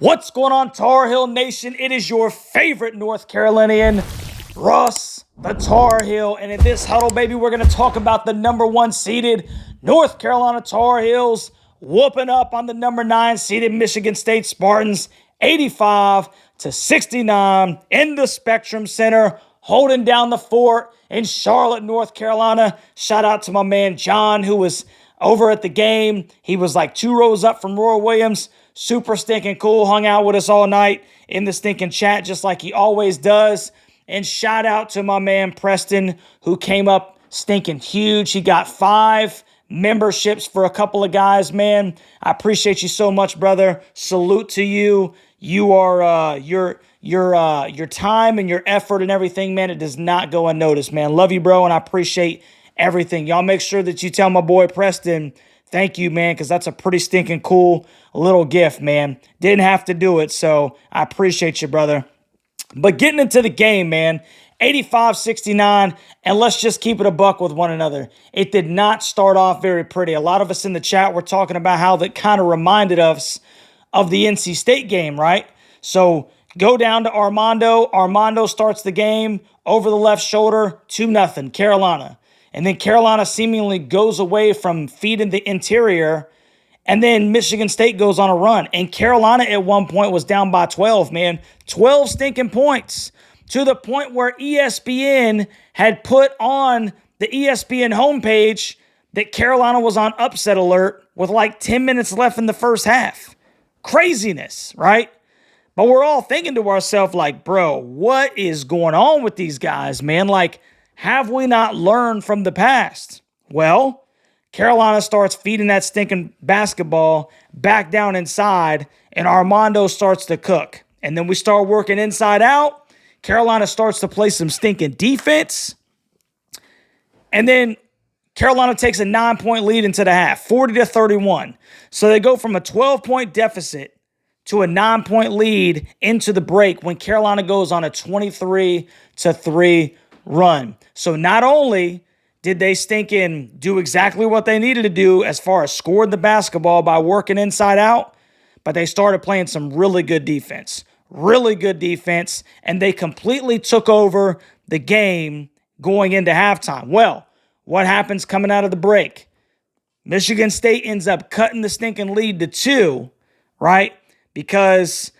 What's going on, Tar Heel Nation? It is your favorite North Carolinian, Russ the Tar Heel. And in this huddle, baby, we're going to talk about the number 1 seeded North Carolina Tar Heels whooping up on the number 9 seeded Michigan State Spartans, 85-69 in the Spectrum Center, holding down the fort in Charlotte, North Carolina. Shout out to my man John, who was over at the game. He was like 2 rows up from Roy Williams. Super stinking cool. Hung out with us all night in the stinking chat, just like he always does. And shout out to my man Preston, who came up stinking huge. He got 5 memberships for a couple of guys, man. I appreciate you so much, brother. Salute to you. You are your time and your effort and everything, man. It does not go unnoticed, man. Love you, bro, and I appreciate everything. Y'all make sure that you tell my boy Preston thank you, man, because that's a pretty stinking cool little gift, man. Didn't have to do it, so I appreciate you, brother. But getting into the game, man, 85-69, and let's just keep it a buck with one another. It did not start off very pretty. A lot of us in the chat were talking about how that kind of reminded us of the NC State game, right? So go down to Armando. Armando starts the game over the left shoulder, 2-0, Carolina. And then Carolina seemingly goes away from feeding the interior, and then Michigan State goes on a run. And Carolina at one point was down by 12, man. 12 stinking points, to the point where ESPN had put on the ESPN homepage that Carolina was on upset alert with like 10 minutes left in the first half. Craziness, right? But we're all thinking to ourselves like, bro, what is going on with these guys, man? Like, have we not learned from the past? Well, Carolina starts feeding that stinking basketball back down inside, and Armando starts to cook. And then we start working inside out. Carolina starts to play some stinking defense. And then Carolina takes a 9-point lead into the half, 40-31. So they go from a 12-point deficit to a 9-point lead into the break when Carolina goes on a 23-3 run. So not only did they stinking do exactly what they needed to do as far as scoring the basketball by working inside out, but they started playing some really good defense. Really good defense, and they completely took over the game going into halftime. Well, what happens coming out of the break? Michigan State ends up cutting the stinking lead to 2, right? Because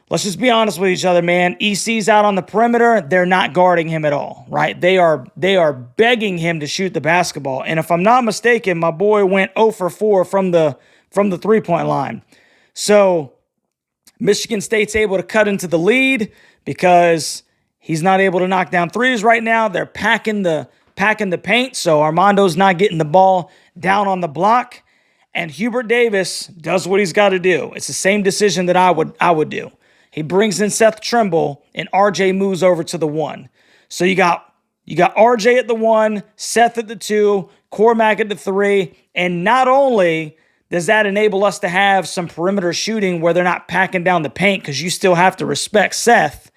let's just be honest with each other, man. EC's out on the perimeter. They're not guarding him at all, right? They are begging him to shoot the basketball. And if I'm not mistaken, my boy went 0 for 4 from the 3-point line. So Michigan State's able to cut into the lead because he's not able to knock down threes right now. They're packing the paint, so Armando's not getting the ball down on the block. And Hubert Davis does what he's got to do. It's the same decision that I would do. He brings in Seth Trimble, and RJ moves over to the 1. So you got RJ at the 1, Seth at the 2, Cormac at the 3, and not only does that enable us to have some perimeter shooting where they're not packing down the paint, because you still have to respect Seth,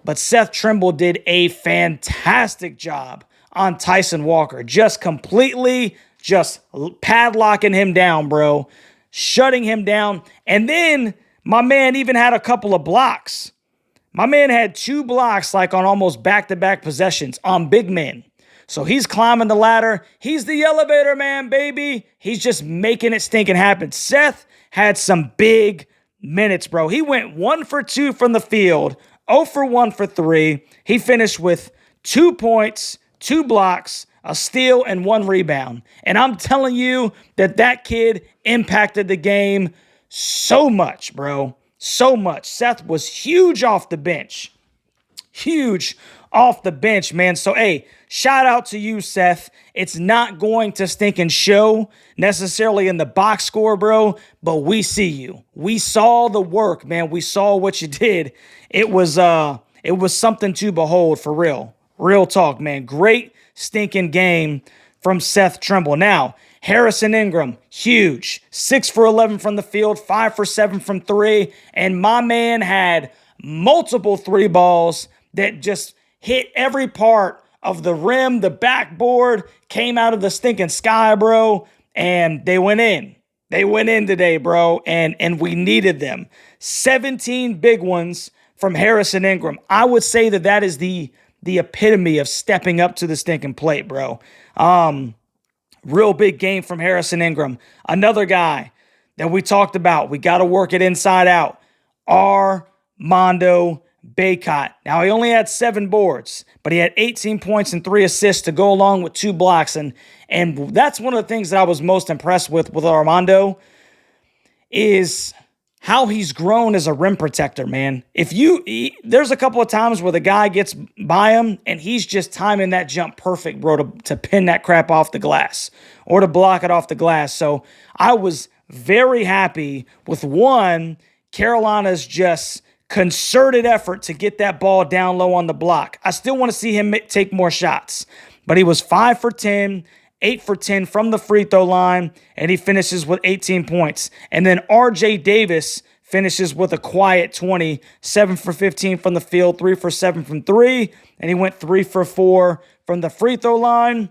but Seth Trimble did a fantastic job on Tyson Walker, just completely padlocking him down, bro, shutting him down. And then my man even had a couple of blocks. My man had 2 blocks like on almost back-to-back possessions on big men. So he's climbing the ladder. He's the elevator man, baby. He's just making it stinking happen. Seth had some big minutes, bro. He went 1 for 2 from the field, 0 for 1 for 3. He finished with 2 points, 2 blocks, a steal, and 1 rebound. And I'm telling you that kid impacted the game so much, bro. So much. Seth was huge off the bench. Huge off the bench, man. So, hey, shout out to you, Seth. It's not going to stinking show necessarily in the box score, bro, but we see you. We saw the work, man. We saw what you did. It was something to behold, for real. Real talk, man. Great stinking game from Seth Trimble. Now, Harrison Ingram, huge. 6 for 11 from the field, 5 for 7 from 3. And my man had multiple 3 balls that just hit every part of the rim, the backboard, came out of the stinking sky, bro, and they went in. They went in today, bro, and we needed them. 17 big ones from Harrison Ingram. I would say that is the epitome of stepping up to the stinking plate, bro. Real big game from Harrison Ingram. Another guy that we talked about. We got to work it inside out. Mando Baycott. Now, he only had 7 boards, but he had 18 points and 3 assists to go along with 2 blocks. And that's one of the things that I was most impressed with Armando is how he's grown as a rim protector, man. There's a couple of times where the guy gets by him and he's just timing that jump perfect, bro, to pin that crap off the glass or to block it off the glass. So I was very happy with Carolina's just concerted effort to get that ball down low on the block. I still want to see him take more shots, but he was 5 for 10, 8 for 10 from the free throw line, and he finishes with 18 points. And then RJ Davis finishes with a quiet 20, 7 for 15 from the field, 3 for 7 from 3, and he went 3 for 4 from the free throw line.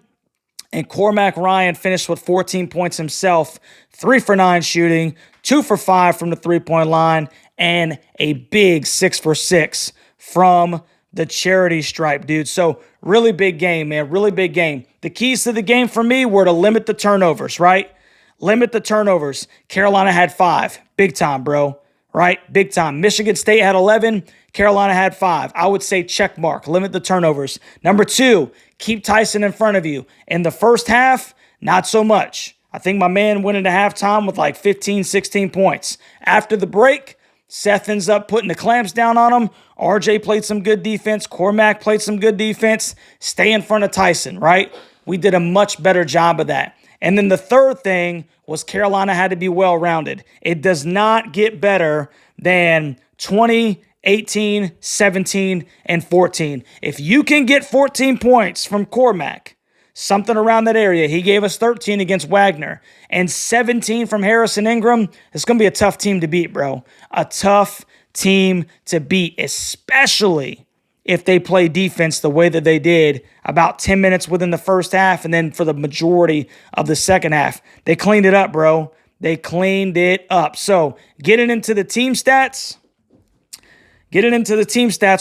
And Cormac Ryan finished with 14 points himself, 3 for 9 shooting, 2 for 5 from the three-point line, and a big 6 for 6 from the charity stripe, dude. So really big game, man. Really big game. The keys to the game for me were to limit the turnovers, right? Limit the turnovers. Carolina had 5. Big time, bro. Right? Big time. Michigan State had 11. Carolina had 5. I would say check mark. Limit the turnovers. Number 2, keep Tyson in front of you. In the first half, not so much. I think my man went into halftime with like 15, 16 points. After the break, Seth ends up putting the clamps down on him. RJ played some good defense. Cormac played some good defense. Stay in front of Tyson, right? We did a much better job of that. And then the third thing was Carolina had to be well-rounded. It does not get better than 20, 18, 17, and 14. If you can get 14 points from Cormac, something around that area. He gave us 13 against Wagner and 17 from Harrison Ingram. It's going to be a tough team to beat, bro. A tough team to beat, especially if they play defense the way that they did about 10 minutes within the first half and then for the majority of the second half. They cleaned it up, bro. They cleaned it up. So getting into the team stats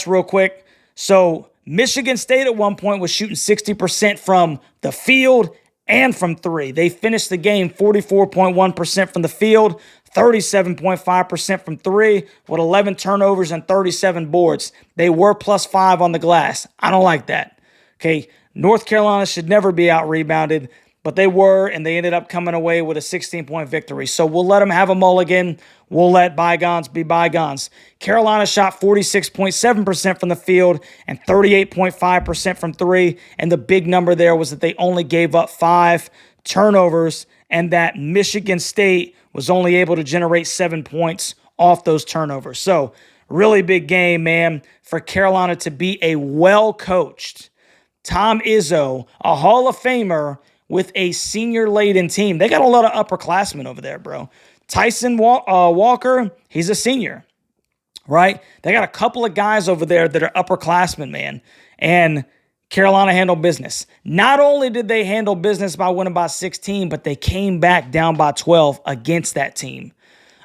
real quick. So Michigan State at one point was shooting 60% from the field and from 3. They finished the game 44.1% from the field, 37.5% from 3, with 11 turnovers and 37 boards. They were +5 on the glass. I don't like that. Okay, North Carolina should never be out-rebounded, but they were, and they ended up coming away with a 16-point victory. So we'll let them have a mulligan. We'll let bygones be bygones. Carolina shot 46.7% from the field and 38.5% from 3. And the big number there was that they only gave up 5 turnovers and that Michigan State was only able to generate 7 points off those turnovers. So really big game, man, for Carolina to be a well-coached Tom Izzo, a Hall of Famer, with a senior-laden team. They got a lot of upperclassmen over there, bro. Tyson Walker, he's a senior, right? They got a couple of guys over there that are upperclassmen, man. And Carolina handled business. Not only did they handle business by winning by 16, but they came back down by 12 against that team,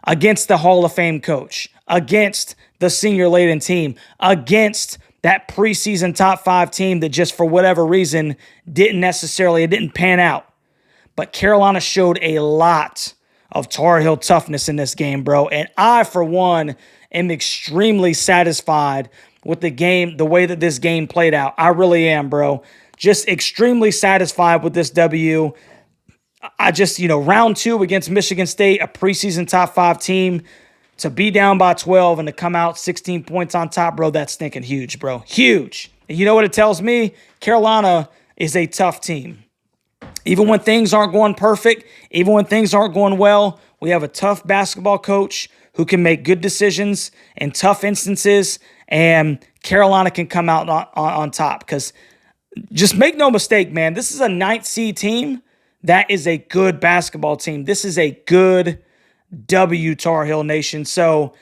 against the Hall of Fame coach, against the senior-laden team, against that preseason top 5 team that just for whatever reason it didn't pan out. But Carolina showed a lot of Tar Heel toughness in this game, bro. And I, for one, am extremely satisfied with the game, the way that this game played out. I really am, bro. Just extremely satisfied with this W. I just, round 2 against Michigan State, a preseason top 5 team, to be down by 12 and to come out 16 points on top, bro, that's stinking huge, bro. Huge. And you know what it tells me? Carolina is a tough team. Even when things aren't going perfect, even when things aren't going well, we have a tough basketball coach who can make good decisions in tough instances, and Carolina can come out on top. Because just make no mistake, man, this is a 9th seed team. That is a good basketball team. This is a good W, Tar Heel Nation. So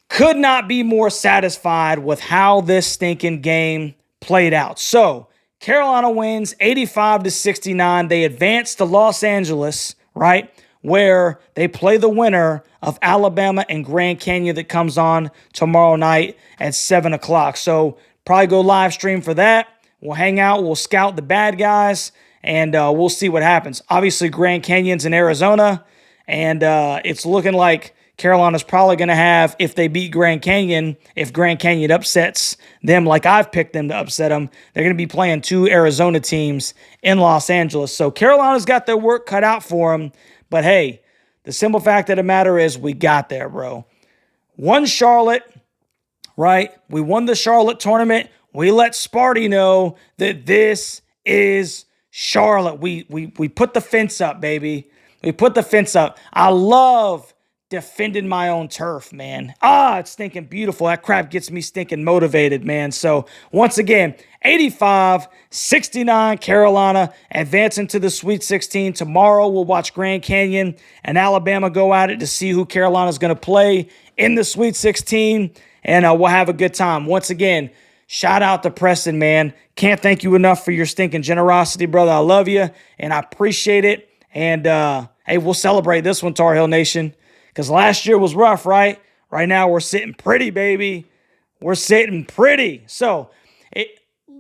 could not be more satisfied with how this stinking game played out. So Carolina wins 85-69. They advance to Los Angeles, right? where they play the winner of Alabama and Grand Canyon that comes on tomorrow night at 7 o'clock. So probably go live stream for that. We'll hang out. We'll scout the bad guys, and we'll see what happens. Obviously, Grand Canyon's in Arizona, and it's looking like Carolina's probably going to have, if they beat Grand Canyon, if Grand Canyon upsets them like I've picked them to upset them, they're going to be playing 2 Arizona teams in Los Angeles. So Carolina's got their work cut out for them. But hey, the simple fact of the matter is we got there, bro. Won Charlotte, right? We won the Charlotte tournament. We let Sparty know that this is Charlotte. We put the fence up, baby. We put the fence up. I love defending my own turf, man. It's stinking beautiful. That crap gets me stinking motivated, man. So once again, 85-69 Carolina advancing to the Sweet 16. Tomorrow we'll watch Grand Canyon and Alabama go at it to see who Carolina's going to play in the Sweet 16, and we'll have a good time. Once again, shout out to Preston, man. Can't thank you enough for your stinking generosity, brother. I love you, and I appreciate it. And hey, we'll celebrate this one, Tar Heel Nation, because last year was rough, right? Right now we're sitting pretty, baby. We're sitting pretty. So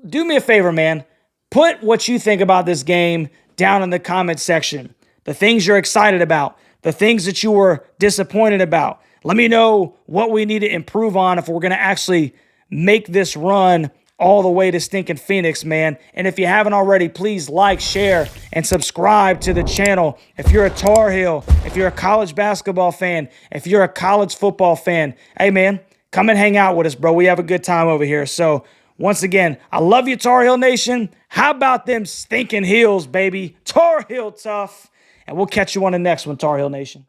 do me a favor, man. Put what you think about this game down in the comment section. The things you're excited about, the things that you were disappointed about. Let me know what we need to improve on if we're going to actually make this run all the way to stinking Phoenix, man. And if you haven't already, please like, share, and subscribe to the channel. If you're a Tar Heel, if you're a college basketball fan, if you're a college football fan, hey, man, come and hang out with us, bro. We have a good time over here. So once again, I love you, Tar Heel Nation. How about them stinking heels, baby? Tar Heel tough. And we'll catch you on the next one, Tar Heel Nation.